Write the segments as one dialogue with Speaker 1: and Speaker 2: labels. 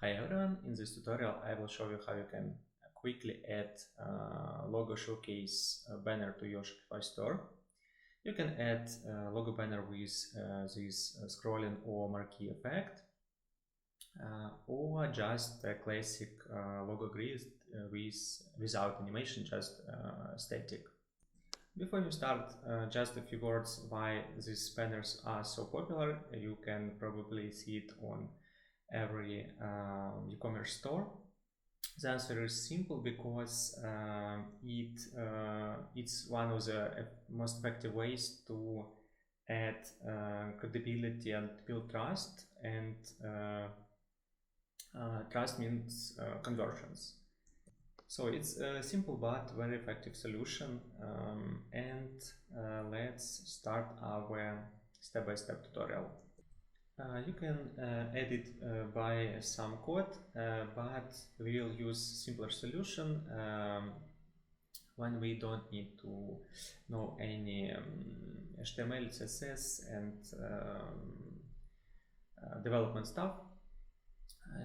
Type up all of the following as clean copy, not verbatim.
Speaker 1: Hi everyone, in this tutorial I will show you how you can quickly add logo showcase banner to your Shopify store. You can add logo banner with this scrolling or marquee effect, or just a classic logo grid without animation, just static. Before you start, just a few words why these banners are so popular. You can probably see it on every e-commerce store. The answer is simple because it's one of the most effective ways to add credibility and build trust, and trust means conversions. So it's a simple but very effective solution, and let's start our step-by-step tutorial. You can edit by some code, but we will use simpler solution when we don't need to know any HTML, CSS and development stuff.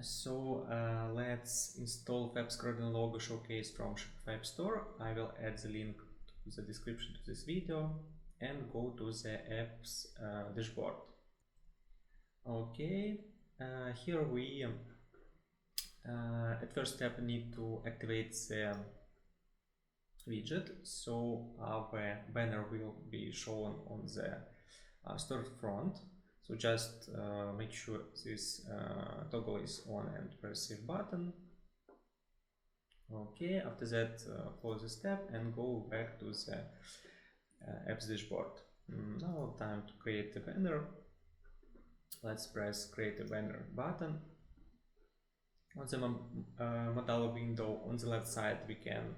Speaker 1: So let's install web scrolling logo showcase from Shopify App Store. I will add the link to the description to this video and go to the app's dashboard. Okay, here we at first step need to activate the widget, so our banner will be shown on the store front. So just make sure this toggle is on and press save button. Okay, after that close the step and go back to the app's dashboard. Now time to create a banner. Let's press create a banner button. On the modal window on the left side we can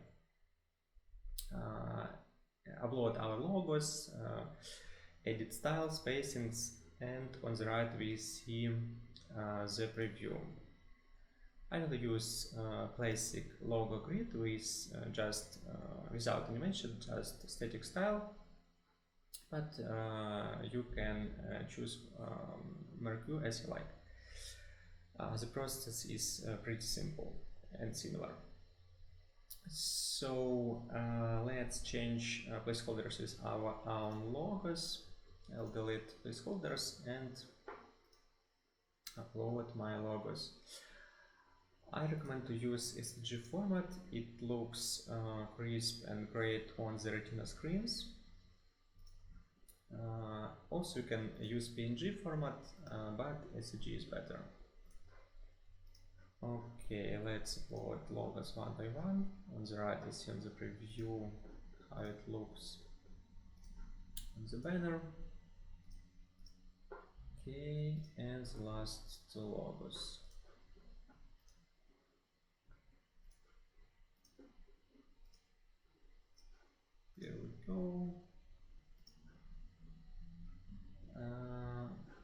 Speaker 1: upload our logos, edit style, spacings, and on the right we see the preview. I will use classic logo grid with just without animation, just static style, but you can choose marquee as you like. The process is pretty simple and similar. So let's change placeholders with our own logos. I'll delete placeholders and upload my logos. I recommend to use SVG format. It looks crisp and great on the Retina screens. Also you can use PNG format, but SVG is better. Okay, let's upload logos one by one. On the right you see on the preview how it looks on the banner. Okay, and the last two logos. Here we go.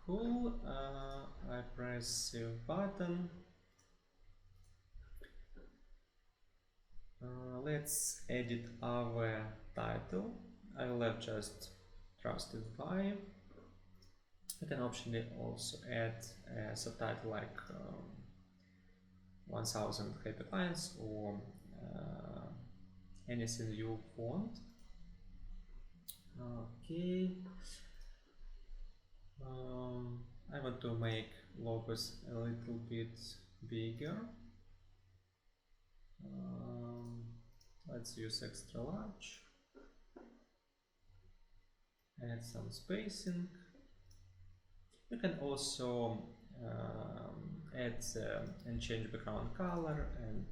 Speaker 1: Cool. I press save button. Let's edit our title. I will have just trusted by. You can optionally also add a subtitle like 1000 happy clients or anything you want. Okay. I want to make logos a little bit bigger. Let's use extra large. Add some spacing. You can also add and change background color and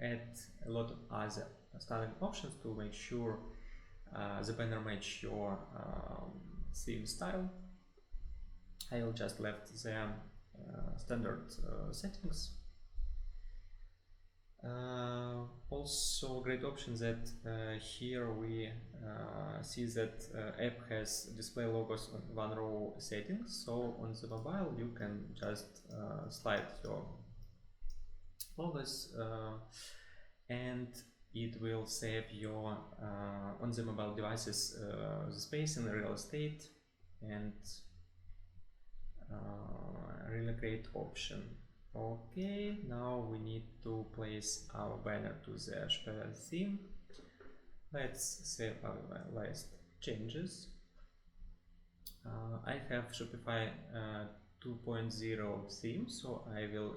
Speaker 1: add a lot of other styling options to make sure the banner match your theme style. I will just left the standard settings. Also great option that here we see that app has display logos on one row settings, so on the mobile you can just slide your logos and it will save your on the mobile devices the space in the real estate, and really great option. Okay, now we need to place our banner to the Shopify theme. Let's save our last changes. I have Shopify 2.0 theme, so I will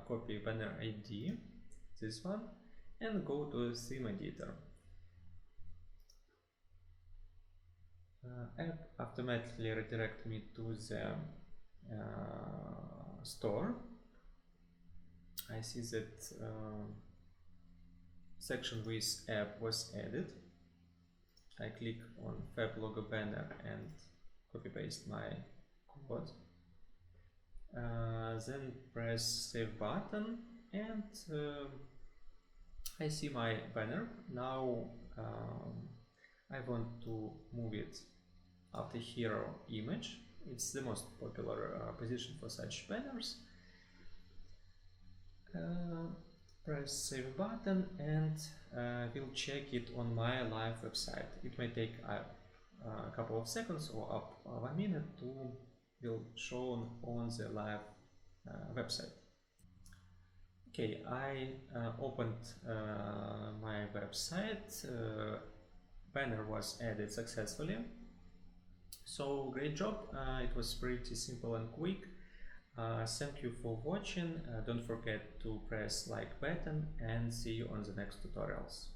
Speaker 1: copy banner ID, this one, and go to the theme editor. App automatically redirect me to the store. I see that section with app was added. I click on Fab logo banner and copy paste my code. Then press save button and I see my banner. Now I want to move it after hero image. It's the most popular position for such banners. Press save button and we'll check it on my live website. It may take a couple of seconds or up 1 minute to will shown on the live website. Okay, I opened my website. Banner was added successfully. So great job. It was pretty simple and quick. Thank you for watching. Don't forget to press like button and see you on the next tutorials.